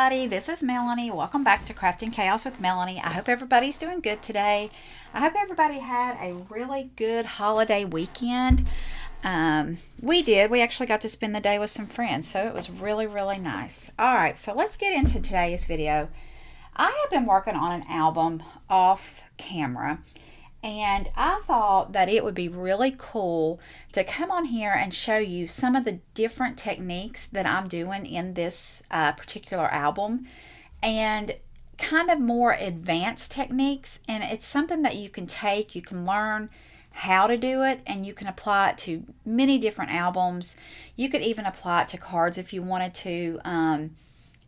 everybody, this is Melanie. Welcome back to Crafting Chaos with Melanie. I hope everybody's doing good today. I hope everybody had a really good holiday weekend. We did. We actually got to spend the day with some friends, so it was really, really nice. Alright, so let's get into today's video. I have been working on an album off camera, and I thought that it would be really cool to come on here and show you some of the different techniques that I'm doing in this particular album, and kind of more advanced techniques. And it's something that you can take, you can learn how to do it, and you can apply it to many different albums. You could even apply it to cards if you wanted to.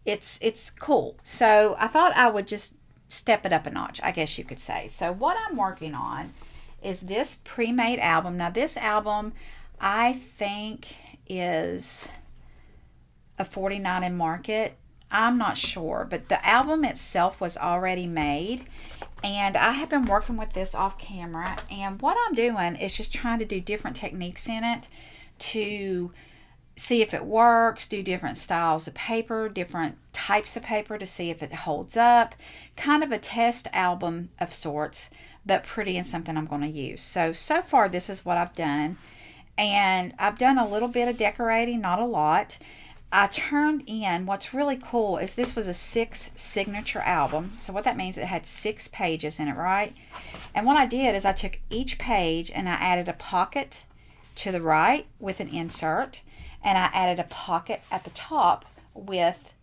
It's cool. So I thought I would just step it up a notch, I guess you could say. So what I'm working on is this pre-made album. Now this album I think is a 49 in market. I'm not sure, but the album itself was already made, and I have been working with this off camera, and what I'm doing is just trying to do different techniques in it to see if it works, do different styles of paper, different types of paper to see if it holds up. Kind of a test album of sorts, but pretty and something I'm going to use. So far this is what I've done. And I've done a little bit of decorating, not a lot. I turned in, what's really cool is this was a 6 signature album. So what that means, it had 6 pages in it, right? And what I did is I took each page and I added a pocket to the right with an insert. And I added a pocket at the top with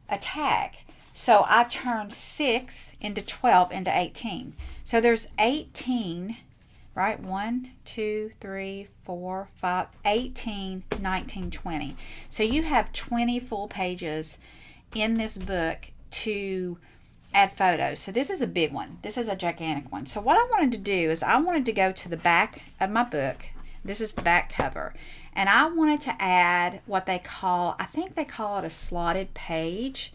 a tag. So I turned 6 into 12 into 18. So there's 18, right? 1, 2, 3, 4, 5, 18, 19, 20. So you have 20 full pages in this book to add photos. So this is a big one. This is a gigantic one. So what I wanted to do is I wanted to go to the back of my book. This is the back cover. And I wanted to add what they call, I think they call it a slotted page.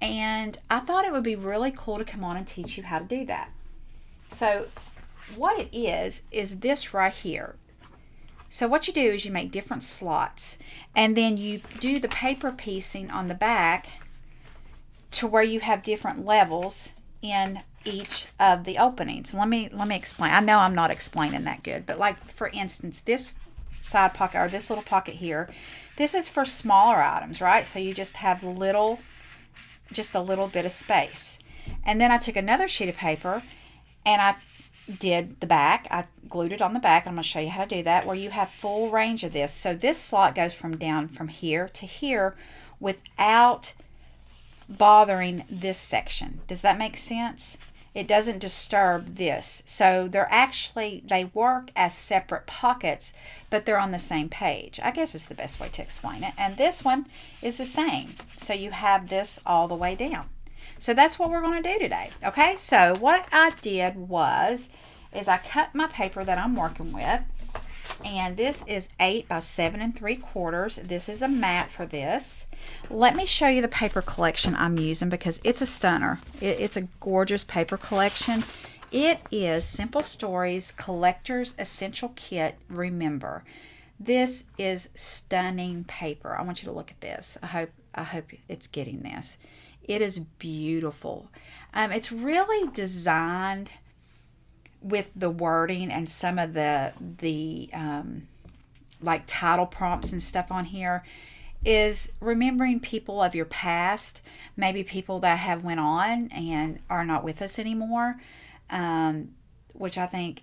And I thought it would be really cool to come on and teach you how to do that. So what it is this right here. So what you do is you make different slots, and then you do the paper piecing on the back to where you have different levels in each of the openings. Let me explain. I know I'm not explaining that good, but like for instance, this side pocket, or this little pocket here, this is for smaller items, right? So you just have just a little bit of space. And then I took another sheet of paper and I did the back. I glued it on the back. I'm going to show you how to do that, where you have full range of this. So this slot goes from down from here to here without bothering this section. Does that make sense? It doesn't disturb this. So they work as separate pockets, but they're on the same page. I guess is the best way to explain it. And this one is the same. So you have this all the way down. So that's what we're going to do today. Okay, so what I did is I cut my paper that I'm working with, and this is 8 by 7 3/4. This is a mat for this. Let me show you the paper collection I'm using because it's a stunner. It's a gorgeous paper collection. It is Simple Stories Collector's Essential Kit Remember. This is stunning paper. I want you to look at this. I hope it's getting this. It is beautiful. It's really designed with the wording and some of the like title prompts and stuff on here, is remembering people of your past, maybe people that have went on and are not with us anymore, which I think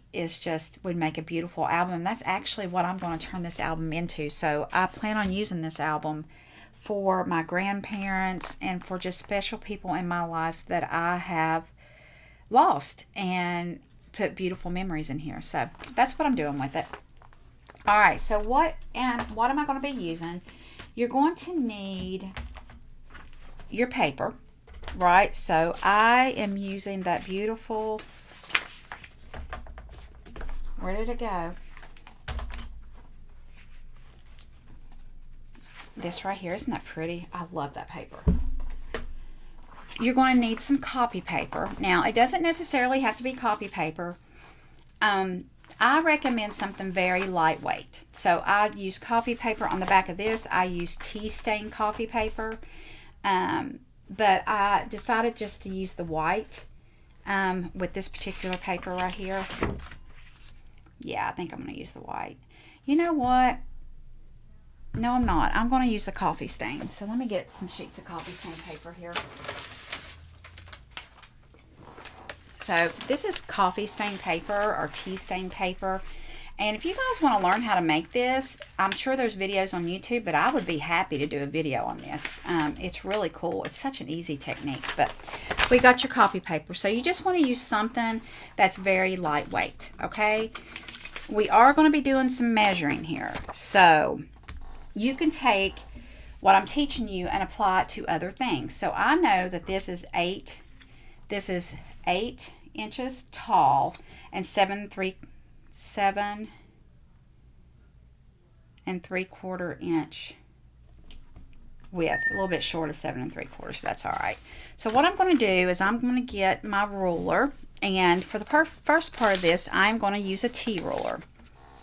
would make a beautiful album. That's actually what I'm going to turn this album into. So I plan on using this album for my grandparents and for just special people in my life that I have lost, and put beautiful memories in here. So that's what I'm doing with it. All right, so what am I going to be using? You're going to need your paper, right? So I am using that beautiful, where did it go? This right here, isn't that pretty? I love that paper. You're going to need some copy paper. Now, it doesn't necessarily have to be copy paper. I recommend something very lightweight. So I use copy paper on the back of this. I use tea stain coffee paper. but I decided just to use the white with this particular paper right here. Yeah, I think I'm going to use the white. You know what? No, I'm not. I'm going to use the coffee stain. So let me get some sheets of coffee stain paper here. So this is coffee stain paper or tea stain paper. And if you guys want to learn how to make this, I'm sure there's videos on YouTube, but I would be happy to do a video on this. It's really cool. It's such an easy technique. But we got your coffee paper. So you just want to use something that's very lightweight, okay? We are going to be doing some measuring here. So you can take what I'm teaching you and apply it to other things. So I know that this is 8 inches tall and 7 3/4 inch width, a little bit short of 7 3/4, but that's all right. So what I'm going to do is I'm going to get my ruler, and for the first part of this, I'm going to use a T-ruler.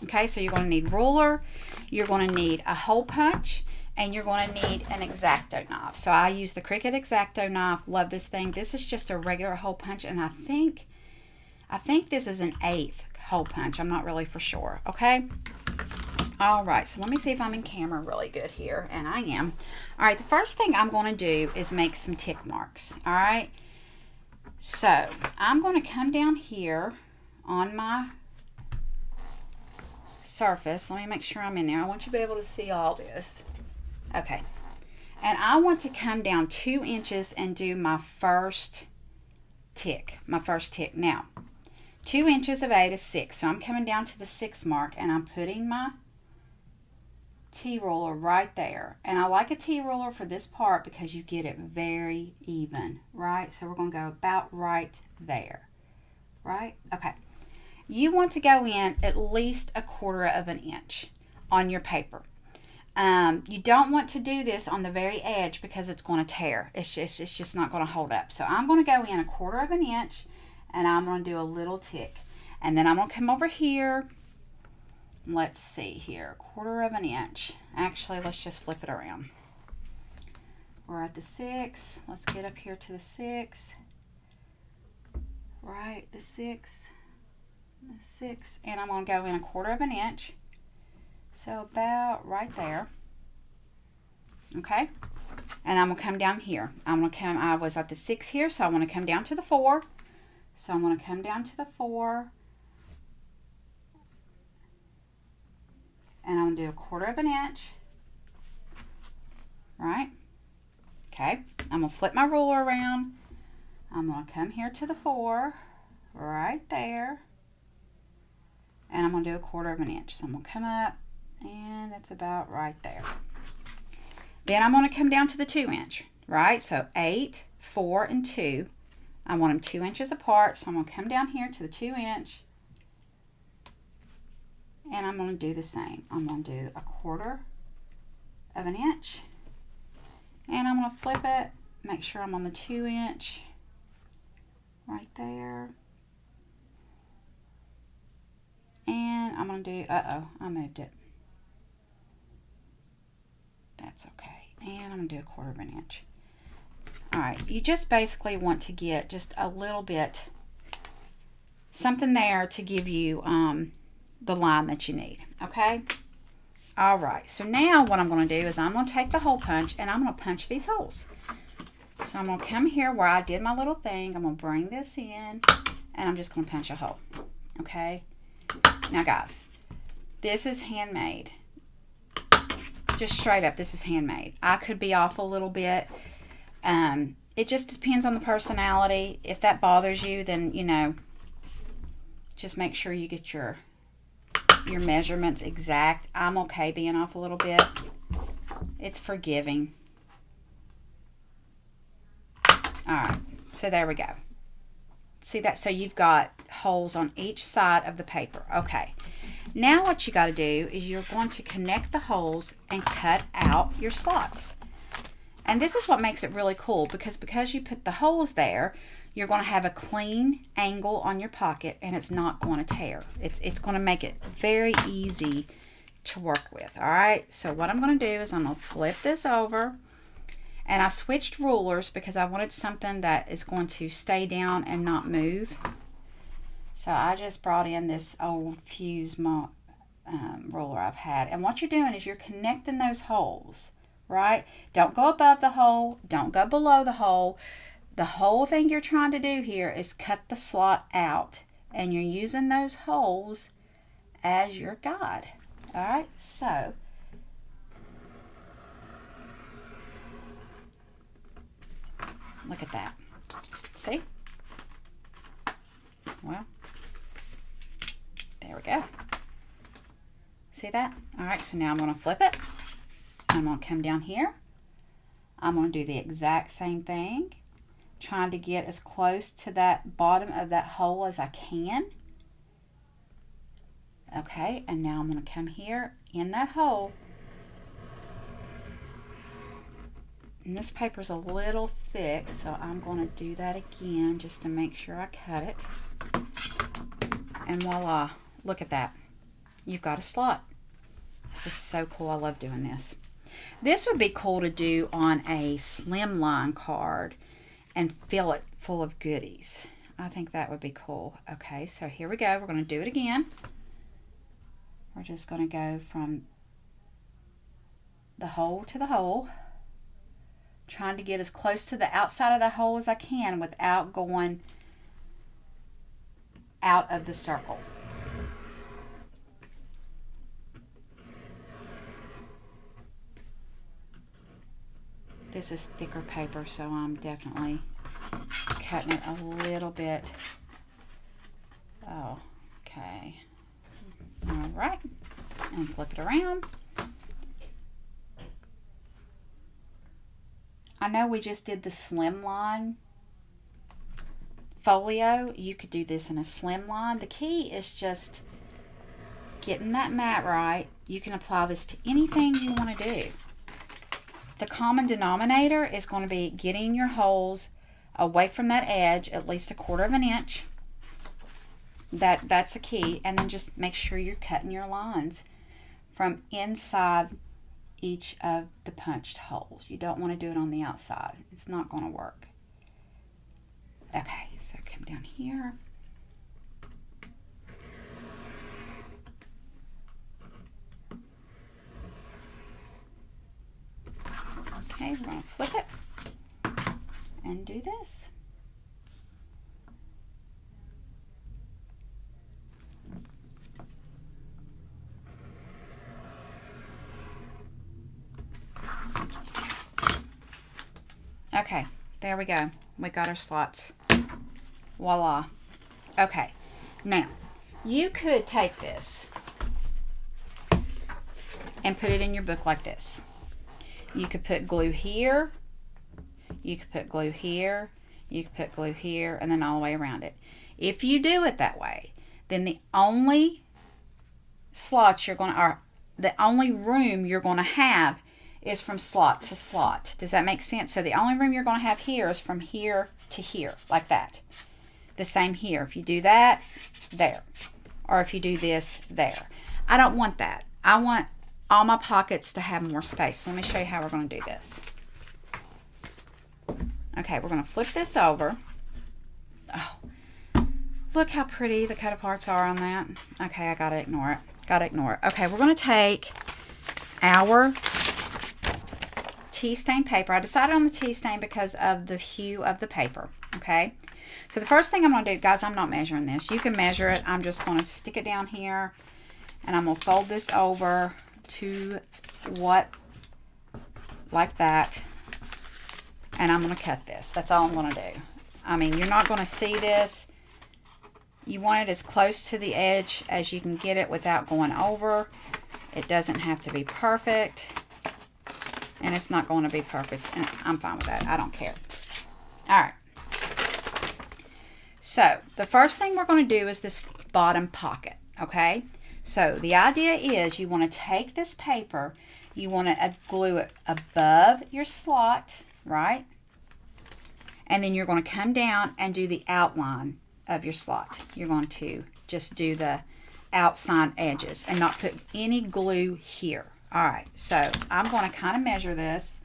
Okay, so you're going to need ruler, you're going to need a hole punch, and you're going to need an X-Acto knife. So I use the Cricut X-Acto knife. Love this thing. This is just a regular hole punch, and I think this is an 1/8 hole punch. I'm not really for sure. Okay. All right. So let me see if I'm in camera really good here, and I am. All right. The first thing I'm going to do is make some tick marks. All right. So I'm going to come down here on my surface. Let me make sure I'm in there. I want you to be able to see all this. Okay. And I want to come down 2 inches and do my first tick. Now, 2 inches of 8 is 6. So I'm coming down to the 6 mark, and I'm putting my T-ruler right there. And I like a T-ruler for this part because you get it very even, right? So we're going to go about right there, right? Okay. You want to go in at least 1/4 inch on your paper. You don't want to do this on the very edge because it's going to tear. It's just not going to hold up. So I'm going to go in 1/4 inch, and I'm going to do a little tick. And then I'm going to come over here. Let's see here, 1/4 inch. Actually, let's just flip it around. We're at the 6. Let's get up here to the 6. Right, the 6. The 6. And I'm going to go in 1/4 inch. So about right there. Okay. And I'm going to come down here. I was at the 6 here, so I want to come down to the 4. So I'm going to come down to the 4. And I'm going to do 1/4 inch. Right. Okay. I'm going to flip my ruler around. I'm going to come here to the 4. Right there. And I'm going to do 1/4 inch. So I'm going to come up, and it's about right there. Then I'm going to come down to the 2 inch, right? So 8, 4, and 2. I want them 2 inches apart, so I'm going to come down here to the 2 inch, and I'm going to do the same. I'm going to do 1/4 inch, and I'm going to flip it, make sure I'm on the 2 inch, right there. And I'm going to do, I moved it. That's okay. And I'm going to do 1/4 inch. All right, you just basically want to get just a little bit, something there to give you the line that you need, okay? All right, so now what I'm going to do is I'm going to take the hole punch, and I'm going to punch these holes. So I'm going to come here where I did my little thing. I'm going to bring this in, and I'm just going to punch a hole, okay? Now, guys, this is handmade. Just straight up, this is handmade. I could be off a little bit. It just depends on the personality. If that bothers you, then, you know, just make sure you get your measurements exact. I'm okay being off a little bit. It's forgiving. All right, so there we go. See that? So you've got holes on each side of the paper. Okay. Now what you got to do is you're going to connect the holes and cut out your slots. And this is what makes it really cool, because you put the holes there, you're going to have a clean angle on your pocket, and it's not going to tear. It's going to make it very easy to work with. All right. So what I'm going to do is I'm going to flip this over, And I switched rulers because I wanted something that is going to stay down and not move. So I just brought in this old fuse ruler I've had. And what you're doing is you're connecting those holes, right? Don't go above the hole. Don't go below the hole. The whole thing you're trying to do here is cut the slot out. And you're using those holes as your guide. All right, so look at that. See? Well, there we go. See that? All right, so now I'm going to flip it. I'm going to come down here. I'm going to do the exact same thing, trying to get as close to that bottom of that hole as I can. Okay, and now I'm going to come here in that hole. And this paper's a little thick, so I'm going to do that again just to make sure I cut it. And voila, look at that. You've got a slot. This is so cool. I love doing this. This would be cool to do on a slimline card and fill it full of goodies. I think that would be cool. Okay, so here we go. We're going to do it again. We're just going to go from the hole to the hole, trying to get as close to the outside of the hole as I can without going out of the circle. This is thicker paper, so I'm definitely cutting it a little bit. Oh, okay. All right, and flip it around. I know we just did the slimline folio. You could do this in a slimline. The key is just getting that mat right. You can apply this to anything you want to do. The common denominator is going to be getting your holes away from that edge at least 1/4 inch. That's a key. And then just make sure you're cutting your lines from inside each of the punched holes. You don't want to do it on the outside. It's not going to work. Okay, so come down here. Okay, we're going to flip it and do this. Okay, there we go. We got our slots. Voila. Okay, now you could take this and put it in your book like this. You could put glue here, you could put glue here, you could put glue here, and then all the way around it. If you do it that way, then the only slots you're going to, or the only room you're going to have is from slot to slot. Does that make sense? So the only room you're going to have here is from here to here, like that. The same here. If you do that, there. Or if you do this, there. I don't want that. I want all my pockets to have more space. So let me show you how we're going to do this. Okay, we're going to flip this over. Oh, look how pretty the cut aparts are on that. Okay, I got to ignore it. Got to ignore it. Okay, we're going to take our tea stain paper. I decided on the tea stain because of the hue of the paper. Okay, so the first thing I'm going to do, guys, I'm not measuring this. You can measure it. I'm just going to stick it down here, and I'm going to fold this over to like that, and I'm going to cut this. That's all I'm going to do. I mean, you're not going to see this. You want it as close to the edge as you can get it without going over. It doesn't have to be perfect, and it's not going to be perfect, and I'm fine with that. I don't care. All right. So the first thing we're going to do is this bottom pocket, okay? So the idea is you want to take this paper, you want to glue it above your slot, right? And then you're going to come down and do the outline of your slot. You're going to just do the outside edges and not put any glue here. All right, so I'm going to kind of measure this.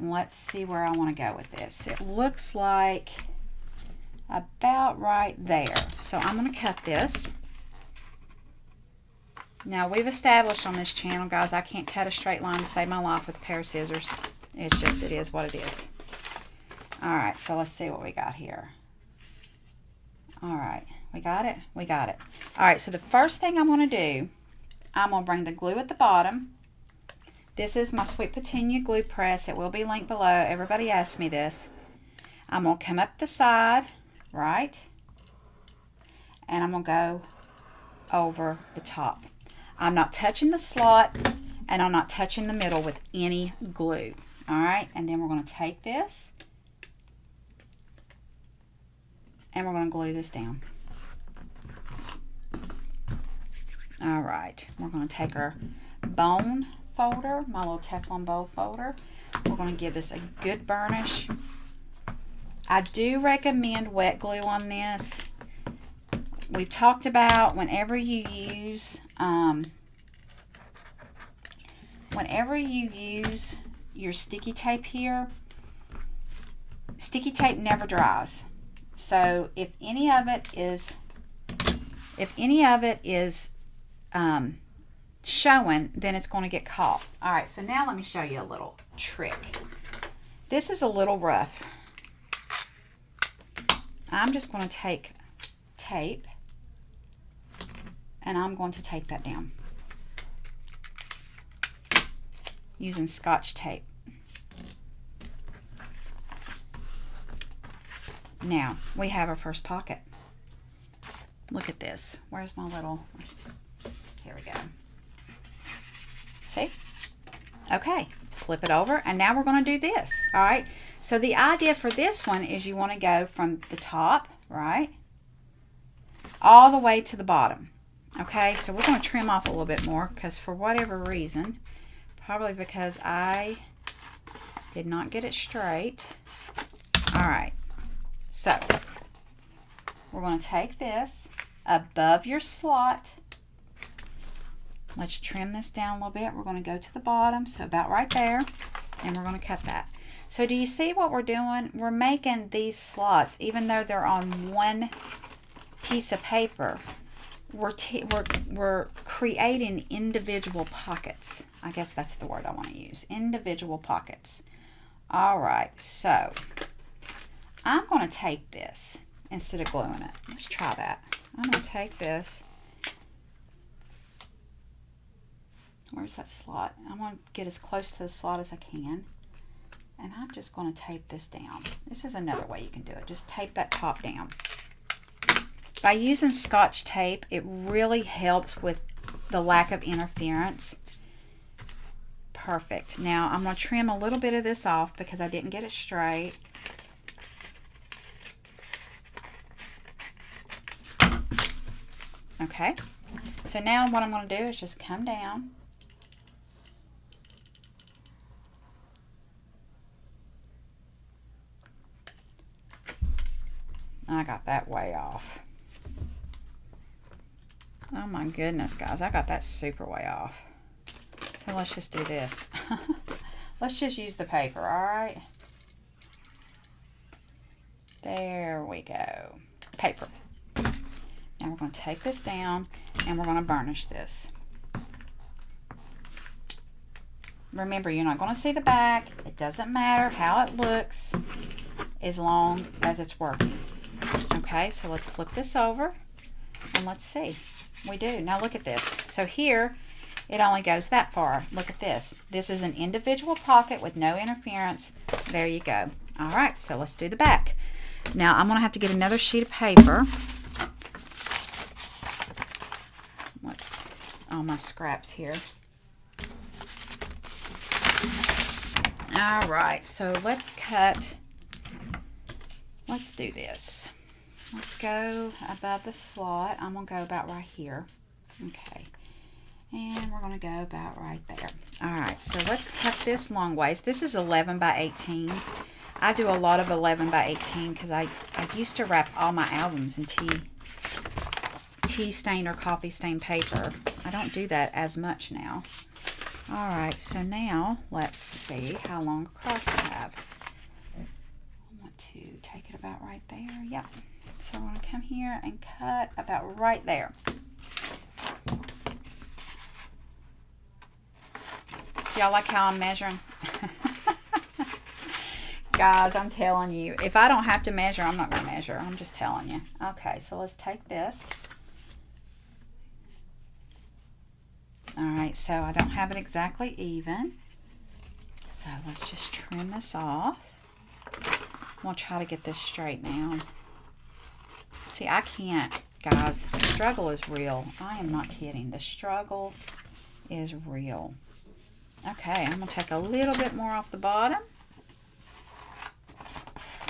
let's see where I want to go with this. It looks like about right there. So I'm going to cut this. Now, we've established on this channel, guys, I can't cut a straight line to save my life with a pair of scissors. It's just, it is what it is. All right, so let's see what we got here. All right, we got it? We got it. All right, so the first thing I'm going to do, I'm going to bring the glue at the bottom. This is my Sweet Petunia glue press. It will be linked below. Everybody asks me this. I'm going to come up the side, right? And I'm going to go over the top. I'm not touching the slot, and I'm not touching the middle with any glue. All right, and then we're going to take this, and we're going to glue this down. All right, we're going to take our bone folder, my little Teflon bowl folder. We're going to give this a good burnish. I do recommend wet glue on this. We've talked about whenever you use your sticky tape here, sticky tape never dries. So if any of it is showing, then it's going to get caught. All right, so now let me show you a little trick. This is a little rough. I'm just going to take tape, and I'm going to tape that down using Scotch tape. Now, we have our first pocket. Look at this. Where's my little... Here we go. See? Okay, flip it over, and now we're going to do this. All right, so the idea for this one is you want to go from the top, right, all the way to the bottom. Okay, so we're going to trim off a little bit more because for whatever reason, probably because I did not get it straight. All right, so we're going to take this above your slot. Let's trim this down a little bit. We're going to go to the bottom, so about right there, and we're going to cut that. So do you see what we're doing? We're making these slots, even though they're on one piece of paper, we're creating individual pockets. I guess that's the word I want to use, individual pockets. All right, so I'm going to take this instead of gluing it. Let's try that. I'm going to take this. Where's that slot? I want to get as close to the slot as I can. And I'm just going to tape this down. This is another way you can do it. Just tape that top down. By using Scotch tape, it really helps with the lack of interference. Perfect. Now, I'm going to trim a little bit of this off because I didn't get it straight. Okay. So now what I'm going to do is just come down. I got that way off. Oh my goodness, guys. I got that super way off. So let's just do this. Let's just use the paper, all right? There we go. Paper. Now we're going to take this down and we're going to burnish this. Remember, you're not going to see the back. It doesn't matter how it looks as long as it's working. Okay, so let's flip this over and let's see. We do. Now look at this. So here, it only goes that far. Look at this. This is an individual pocket with no interference. There you go. All right, so let's do the back. Now I'm going to have to get another sheet of paper. All my scraps here. All right, so let's do this. Let's go above the slot. I'm going to go about right here. Okay. And we're going to go about right there. All right, so let's cut this long ways. This is 11 by 18. I do a lot of 11 by 18 because I used to wrap all my albums in tea stain or coffee stain paper. I don't do that as much now. All right, so now let's see how long across I have. I want to take it about right there. Yep. So I'm going to come here and cut about right there. Y'all like how I'm measuring? Guys, I'm telling you, if I don't have to measure, I'm not going to measure. I'm just telling you. Okay, so let's take this. All right, so I don't have it exactly even. So let's just trim this off. I'm going to try to get this straight now. See, I can't, guys. The struggle is real. I am not kidding. The struggle is real. Okay, I'm going to take a little bit more off the bottom.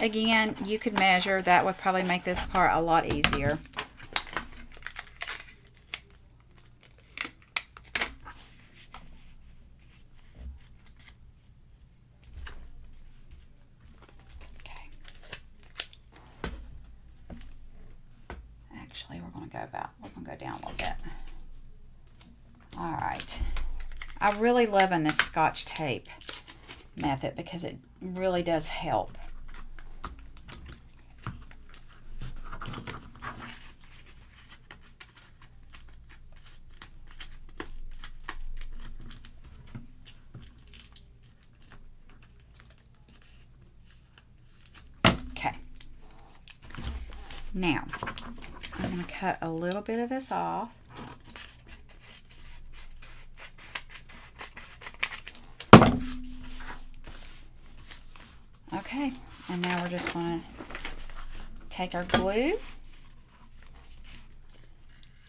Again, you could measure. That would probably make this part a lot easier. Okay. Actually, we're going to go down a little bit. All right. I'm really loving this Scotch tape method because it really does help. Okay. Now, I'm going to cut a little bit of this off. Okay, and now we're just going to take our glue.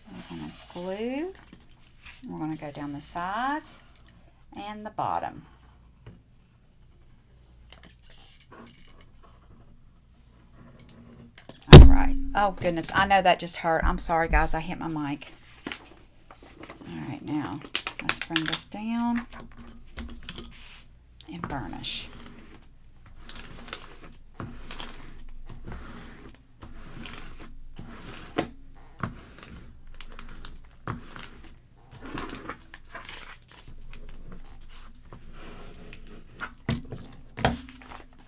We're going to glue. We're going to go down the sides and the bottom. All right. Oh, goodness. I know that just hurt. I'm sorry, guys. I hit my mic. All right, now let's bring this down and burnish.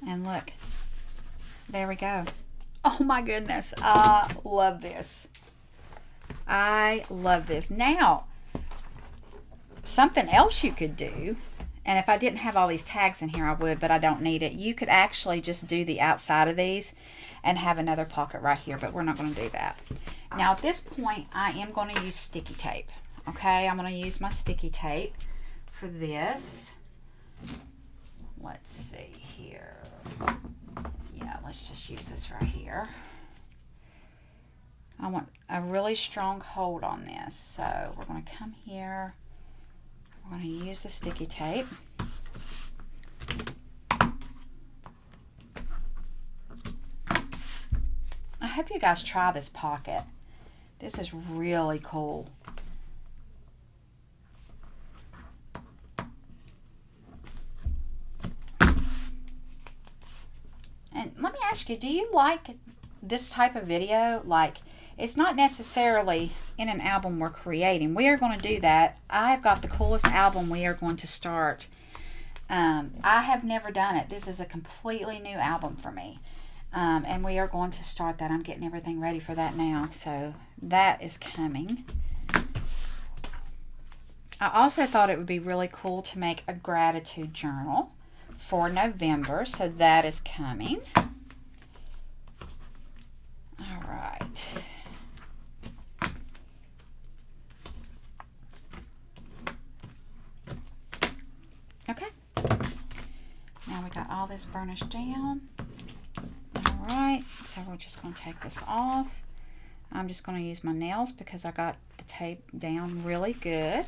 And look, there we go. Oh my goodness, I love this. I love this. Now, something else you could do, and if I didn't have all these tags in here, I would, but I don't need it. You could actually just do the outside of these and have another pocket right here, but we're not going to do that. Now, at this point, I am going to use sticky tape. Okay, I'm going to use my sticky tape for this. Let's see here. Yeah, let's just use this right here. I want a really strong hold on this. So we're going to come here. We're going to use the sticky tape. I hope you guys try this pocket. This is really cool. And let me ask you, do you like this type of video? Like, it's not necessarily in an album we're creating. We are going to do that. I've got the coolest album we are going to start. I have never done it. This is a completely new album for me. And we are going to start that. I'm getting everything ready for that now. So that is coming. I also thought it would be really cool to make a gratitude journal for November, so that is coming. All right. Okay. Now we got all this burnished down. All right, so we're just going to take this off. I'm just going to use my nails because I got the tape down really good.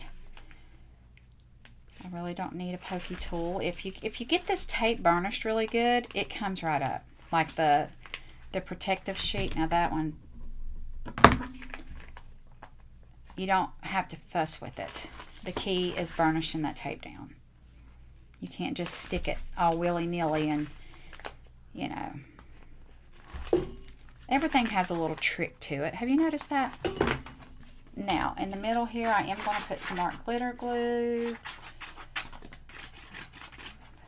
I really don't need a pokey tool. If you get this tape burnished really good, it comes right up. Like the protective sheet. Now that one, you don't have to fuss with it. The key is burnishing that tape down. You can't just stick it all willy-nilly and, you know. Everything has a little trick to it. Have you noticed that? Now, in the middle here, I am going to put some more glitter glue.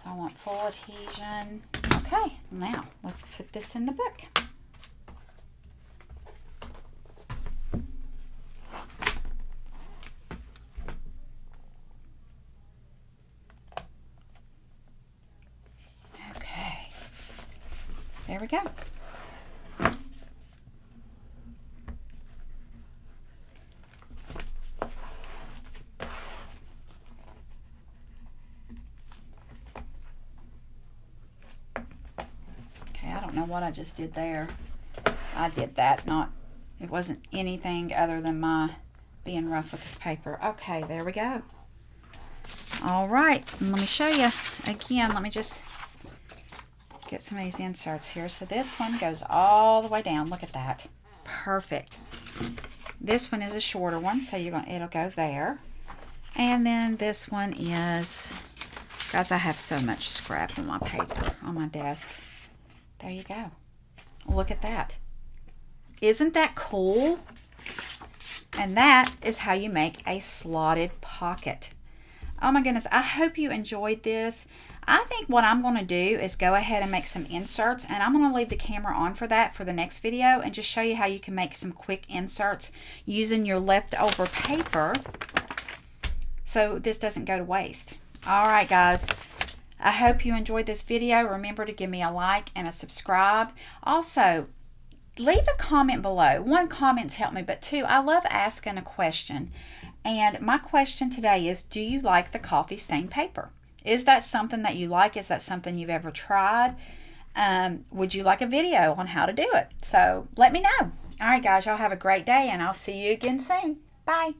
So I want full adhesion. Okay, now let's put this in the book. Okay, there we go. I don't know what I just did there. I did that, it wasn't anything other than my being rough with this paper. Okay, there we go. All right, let me show you again. Let me just get some of these inserts here. So this one goes all the way down. Look at that. Perfect. This one is a shorter one, so it'll go there. And then this one is, guys, I have so much scrap on my paper on my desk. There you go. Look at that. Isn't that cool? And that is how you make a slotted pocket. Oh my goodness, I hope you enjoyed this. I think what I'm going to do is go ahead and make some inserts, and I'm going to leave the camera on for that for the next video and just show you how you can make some quick inserts using your leftover paper so this doesn't go to waste. All right, guys. I hope you enjoyed this video. Remember to give me a like and a subscribe. Also, leave a comment below. One, comments help me, but two, I love asking a question. And my question today is, do you like the coffee stain paper? Is that something that you like? Is that something you've ever tried? Would you like a video on how to do it? So let me know. All right, guys, y'all have a great day, and I'll see you again soon. Bye.